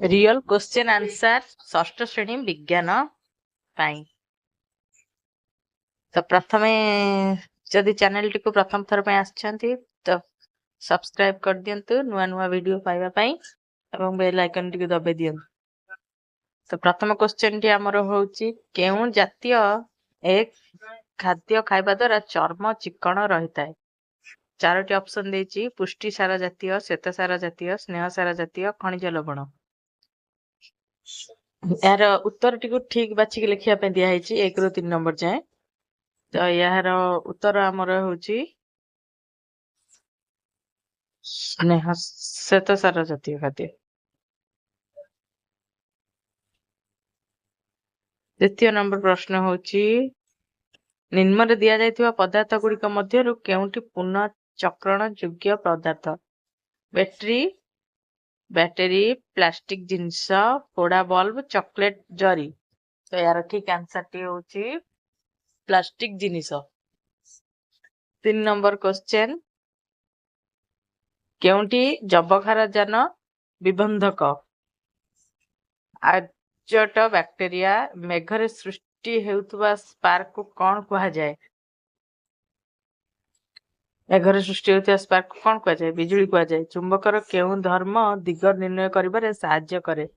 Real question answer षष्ठ श्रेणी विज्ञान पाई। तो प्रथमे जदि चैनल टी को प्रथम थर पे आछंती तो सब्सक्राइब कर दियंतु नुआ नुआ वीडियो पाइबा पई एवं बेल आइकन टी को दबे दियंतु। तो प्रथम क्वेश्चन टी हमर होउची केउ जातीय एक खाद्य खाइबा द्वारा चर्म चिकण रहिताय। चारोटी ऑप्शन देची पुष्टि सार जातीय, श्वेत सार जातीय, स्नेह सार जातीय, खनिज लवण। यार उत्तर टी को ठीक बाछी के लिखिया पे दिया हैची 1 ରୁ 3 नंबर जाए। तो यार उत्तर हमर होउची स्नेह श्वेत सार जातीय खाद्य। द्वितीय नंबर प्रश्न होउची निम्न रे दिया जायतिबा पदार्थ गुड़िक मध्यरु केउंटी पुनः चक्रण योग्य पदार्थ? बैटरी, प्लास्टिक जिनस, पोड़ा बल्ब, चॉकलेट जरी। तो यार ठीक आंसर टी होउची प्लास्टिक जिनिस। 3 नंबर क्वेश्चन केउंटी जबखारजान विबंधक? आजट बैक्टेरिया। मेघरे सृष्टि हेउतबा स्पार्क को कौन कहा जाए? मेघरे सृष्टि हेउतबा स्पार्क को कौन कहा जाए? बिजुली कहा जाए। चुंबकर केउ धर्म दिग निर्णय करिबारे सहाय्य करे?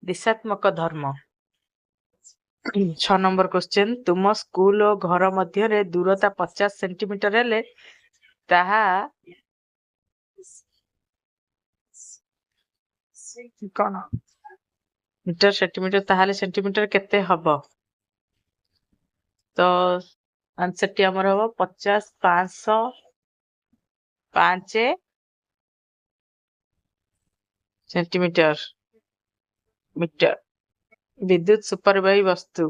दिशात्मक धर्म। 6 नंबर क्वेश्चन तुम स्कूल और घर मध्य रे दूरता 50 सेंटीमीटर हेले ताहा कौन मीटर सेंटीमीटर ताहाले सेंटीमीटर केते हबो? तो आंसर टी हमर हबो 50 500 5 सेंटीमीटर मीटर। विद्युत सुपरवाही वस्तु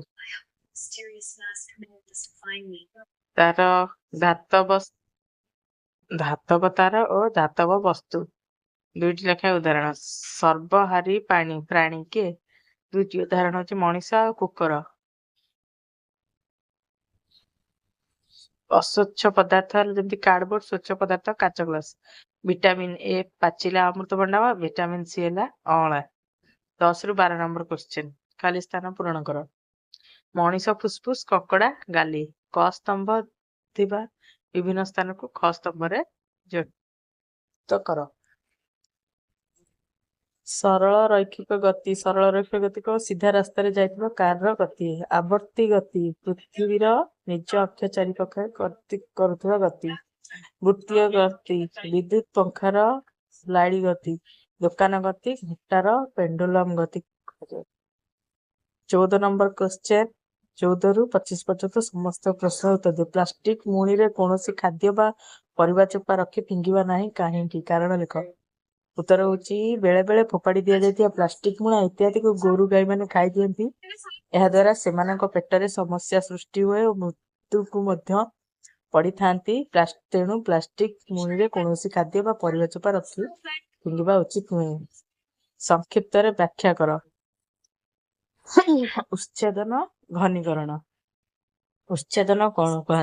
तार धातव तार और धातव वस्तु दुईटी लेखा उदाहरण। सर्वहारी प्राणी के दुईटी उदाहरण होची मनीष और कुकुर। अस्वच्छ पदार्थ जमती कार्डबोर्ड, स्वच्छ पदार्थ काच ग्लास। विटामिन ए पाचिला अमृतभंडा, विटामिन सी है अला। 10 ରୁ 12 नंबर क्वेश्चन खाली स्थान पूरण कर। मनीष फुसफुस, ककड़ा गाली। क स्तंभ थिबा विभिन्न स्थान को ख स्तंभ रे जोड़ कर। सरल रैखिक गति को सीधा रास्ता रे जाइतिबा कार रो गति। आवर्ती गति पृथ्वी रो निज अक्ष चारि पाखे गति करुथबा गति। वृत्तीय गति विद्युत पंखार लाइट गति। दुकान गति घंटार पेंडुलम गति। 14 नंबर क्वेश्चन 14 ରୁ 25 पर्यंत समस्त प्रश्न उत्तर दे। प्लास्टिक मुणी रे कोनोसी खाद्य बा परिबा चोपा रखी फिंगिबा नाही काहेकि? कारण लिख। उत्तर होची बेले बेले फोपाड़ी दिया जायतिया प्लास्टिक मुणा इत्यादि को गोरु गाई माने खाई दियंती। एहा द्वारा सेमानक पेटरे समस्या सृष्टि हुए और मृत्यु को मध्य पड़ी थांती। तेणु प्लास्टिक मुणी रे कोनोसी खाद्य बा परिबा चोपा रखी फिंगिबा उचित नुहे। संक्षिप्त रे व्याख्या कर। उच्छेदन घनीकरण। उच्छेदन कौन कहा?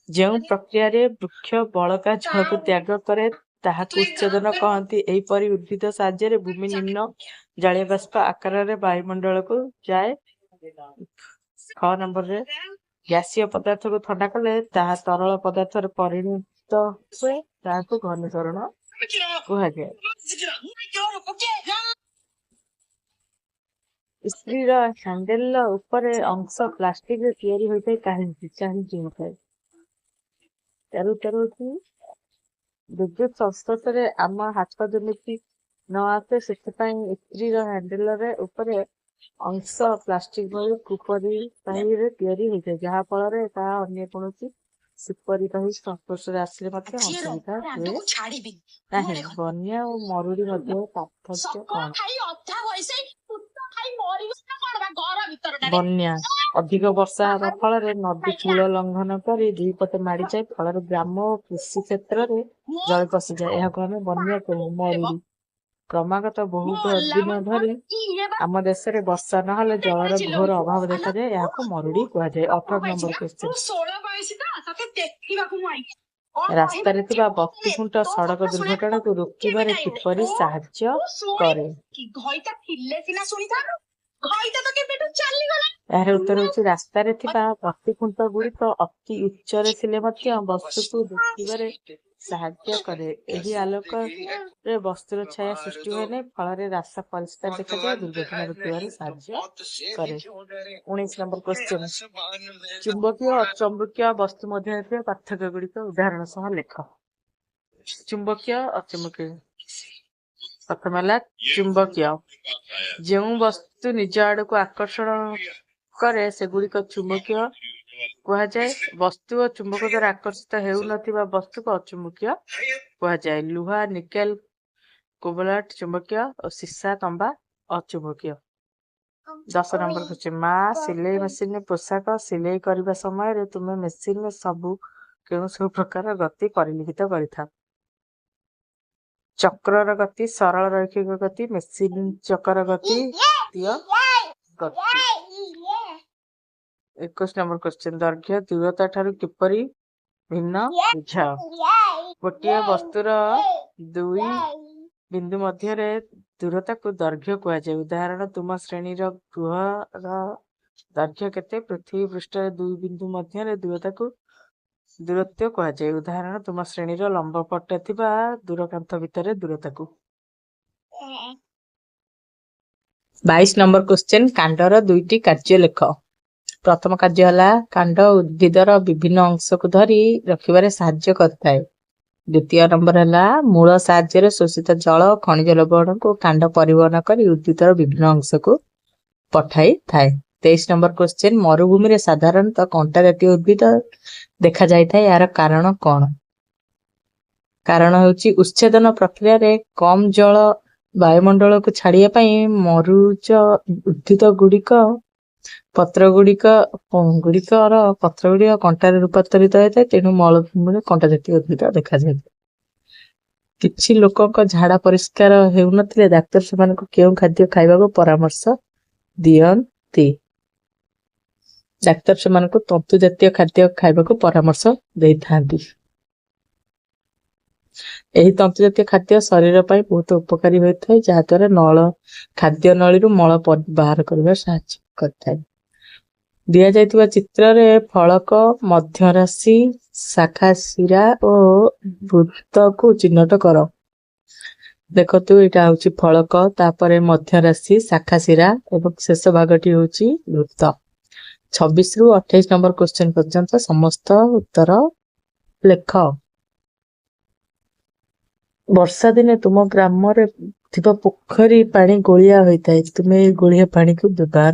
जो प्रक्रिया रे वृक्ष बड़का जल को त्याग करे ताहाकु उच्छेदन कहती। एहीपरि उद्भिद साहाय्य भूमि निम्न जलीय बाष्प आकार रे वायुमंडल को जाए। 6 नंबर रे गैसीय पदार्थ को ठंडा कले ताहा तरल पदार्थ रे परिणत हुए ताहाकु घनीकरण कहा जाए। स्त्री हैंडल ऊपर अंश प्लास्टिक रे तैयारी होइते काहेकि? काहेकि होइते? विद्युत संस्पर्श रे आम हाथ जेमिति न आसे सेथिपाई स्त्री हैंडल रे ऊपर अंश प्लास्टिक भली कुपरी रे तैयारी होइते जहा फल रे ता अन्य कोनोसी सुपरी संस्पर्श रे आसिले मते असुविधा हुए नाही। बन्या और मरुड़ी मध्य पार्थक्य कौन? बन्या अधिक वर्षा हवा फल नदी कूल लंघन कर दुई पटे माड़ी जाए फल ग्राम और कृषि क्षेत्र में जल पशि जाए। यह आम बन्या कहू। मरुड़ी क्रमागत बहुत दिन धरी आम देश में वर्षा नहले जलर घोर अभाव देखा जाए। यह मरुड़ी कहुए। 18 नंबर क्वेश्चन ରାସ୍ତାରେ ଥିବା ବସ୍ତି ଖୁଣ୍ଟ ସଡ଼କ ଦୁର୍ଘଟଣାକୁ ରୋକିବାରେ କିପରି ସାହାଯ୍ୟ କରେ? ଏହାର ଉତ୍ତର ହେଉଛି ରାସ୍ତାରେ ଥିବା ବସ୍ତି ଖୁଣ୍ଟ ଗୁଡିକ ଅତି ଉଚ୍ଚରେ ଥିଲେ ମଧ୍ୟ ବସ୍ତୁକୁ ଦେଖିବାରେ ସାହାଯ୍ୟ କରେ। ଏହି ଆଲୋକରେ ବସ୍ତୁର ଛାୟା ସୃଷ୍ଟି ହୁଏ ନାହିଁ, ଫଳରେ ରାସ୍ତା ପରିଷ୍କାର ଦେଖାଯାଏ, ଦୁର୍ଘଟଣା ରୋକିବାରେ ସାହାଯ୍ୟ କରେ। 19 ନମ୍ବର କ୍ୱେଶ୍ଚନ, ଚୁମ୍ବକୀୟ ଓ ଅଚୁମ୍ବକୀୟ ବସ୍ତୁ ମଧ୍ୟରେ ଥିବା ପାର୍ଥକ୍ୟ ଗୁଡିକ ଉଦାହରଣ ସହ ଲେଖ। ଚୁମ୍ବକୀୟ ଅଚୁମ୍ବକୀୟ। ପ୍ରଥମ ହେଲା ଚୁମ୍ବକୀୟ। ଯେଉଁ ବସ୍ତୁ ନିଜ ଆଡକୁ ଆକର୍ଷଣ କରେ ସେଗୁଡିକ ଚୁମ୍ବକୀୟ କୁହାଯାଏ। ବସ୍ତୁ ଓ ଚୁମ୍ବକ ଦ୍ୱାରା ଆକର୍ଷିତ ହେଉନଥିବା ବସ୍ତୁକୁ ଅଚୁମ୍ବକୀୟ କୁହାଯାଏ। ଲୁହା, ନିକେଲ, କୋବାଲ୍ଟ ଚୁମ୍ବକୀୟ ଓ ସୀସା, ତମ୍ବା ଅଚୁମ୍ବକୀୟ। 10 ନମ୍ବର କ୍ୱେଶ୍ଚନ, ମା ସିଲେଇ ମେସିନରେ ପୋଷାକ ସିଲେଇ କରିବା ସମୟରେ ତୁମେ ମେସିନରେ କେଉଁ ସବୁ ପ୍ରକାର ଗତି ପରିଲିଖିତ କରିଥାଅ? ଚକ୍ରର ଗତି, ସରଳ ରୈଖିକ ଗତି, ମେସିନ ଚକର ଗତି, ଗତି। 21 ନମ୍ବର କ୍ୱେଶ୍ଚନ, ଦୈର୍ଘ୍ୟ ଦୂରତା ଠାରୁ କିପରି ଭିନ୍ନ ବୁଝାଅ? ଗୋଟିଏ ବସ୍ତୁର ଦୁଇ ବିନ୍ଦୁ ମଧ୍ୟରେ ଦୂରତାକୁ ଦୈର୍ଘ୍ୟ କୁହାଯାଏ। ଉଦାହରଣ, ତୁମ ଶ୍ରେଣୀର ଗୃହର ଦୈର୍ଘ୍ୟ କେତେ? ପୃଥିବୀ ପୃଷ୍ଠରେ ଦୁଇ ବିନ୍ଦୁ ମଧ୍ୟରେ ଦୂରତ୍ୱ କୁହାଯାଏ। ଉଦାହରଣ, ତୁମ ଶ୍ରେଣୀର ଲମ୍ବ ପଟେ ଥିବା ଦୂରକାନ୍ଥ ଭିତରେ ଦୂରତାକୁ। 22 ନମ୍ବର କ୍ୱେଶ୍ଚନ, କାଣ୍ଡର ଦୁଇଟି କାର୍ଯ୍ୟ ଲେଖ। ପ୍ରଥମ କାର୍ଯ୍ୟ ହେଲା କାଣ୍ଡ ଉଦ୍ଭିଦର ବିଭିନ୍ନ ଅଂଶକୁ ଧରି ରଖିବାରେ ସାହାଯ୍ୟ କରିଥାଏ। ଦ୍ୱିତୀୟ ନମ୍ବର ହେଲା ମୂଳ ସାହାଯ୍ୟରେ ଶୋଷିତ ଜଳ ଓ ଖଣିଜ ଲବଣକୁ କାଣ୍ଡ ପରିବହନ କରି ଉଦ୍ଭିଦର ବିଭିନ୍ନ ଅଂଶକୁ ପଠାଇଥାଏ। 23 ନମ୍ବର କ୍ୱେଶ୍ଚନ, ମରୁଭୂମିରେ ସାଧାରଣତଃ କଣ୍ଟା ଜାତୀୟ ଉଦ୍ଭିଦ ଦେଖାଯାଇଥାଏ, ଏହାର କାରଣ କଣ? କାରଣ ହେଉଛି ଉଚ୍ଛେଦନ ପ୍ରକ୍ରିୟାରେ କମ୍ ଜଳ ବାୟୁମଣ୍ଡଳକୁ ଛାଡିବା ପାଇଁ ମରୁଜ ଉଦ୍ଭିଦ ଗୁଡ଼ିକର ପତ୍ର ଗୁଡ଼ିକ କଣ୍ଟାରେ ରୂପାନ୍ତରିତ ହୋଇଥାଏ, ତେଣୁ ମରୁଭୂମିରେ କଣ୍ଟା ଜାତୀୟ ଉଦ୍ଭିଦ ଦେଖାଯାଇଥାଏ। କିଛି ଲୋକଙ୍କ ଝାଡା ପରିଷ୍କାର ହେଉନଥିଲେ ଡାକ୍ତର ସେମାନଙ୍କୁ କେଉଁ ଖାଦ୍ୟ ଖାଇବାକୁ ପରାମର୍ଶ ଦିଅନ୍ତି? ଡାକ୍ତର ସେମାନଙ୍କୁ ତନ୍ତୁ ଜାତୀୟ ଖାଦ୍ୟ ଖାଇବାକୁ ପରାମର୍ଶ ଦେଇଥାନ୍ତି। ଏହି ତନ୍ତୁ ଜାତୀୟ ଖାଦ୍ୟ ଶରୀର ପାଇଁ ବହୁତ ଉପକାରୀ ହୋଇଥାଏ, ଯାହାଦ୍ୱାରା ଖାଦ୍ୟ ନଳୀରୁ ମଳ ବାହାର କରିବାରେ ସାହାଯ୍ୟ କରିଥାଏ। ଦିଆଯାଇଥିବା ଚିତ୍ରରେ ଫଳକ, ମଧ୍ୟରାଶି, ଶାଖା ଶିରା ଓ ବୃତ୍ତକୁ ଚିହ୍ନଟ କର। ଦେଖନ୍ତୁ, ଏଇଟା ହଉଛି ଫଳକ, ତାପରେ ମଧ୍ୟରାଶି, ଶାଖା ଶିରା ଏବଂ ଶେଷ ଭାଗଟି ହଉଛି ବୃତ୍ତ। 26 ରୁ 28 ନମ୍ବର କ୍ୱେଶ୍ଚନ ପର୍ଯ୍ୟନ୍ତ ସମସ୍ତ ଉତ୍ତର ଲେଖ। ବର୍ଷା ଦିନେ ତୁମ ଗ୍ରାମରେ ଥିବା ପୋଖରୀ ପାଣି ଗୋଳିଆ ହୋଇଥାଏ, ତୁମେ ଏହି ଗୋଳିଆ ପାଣିକୁ ବ୍ୟବହାର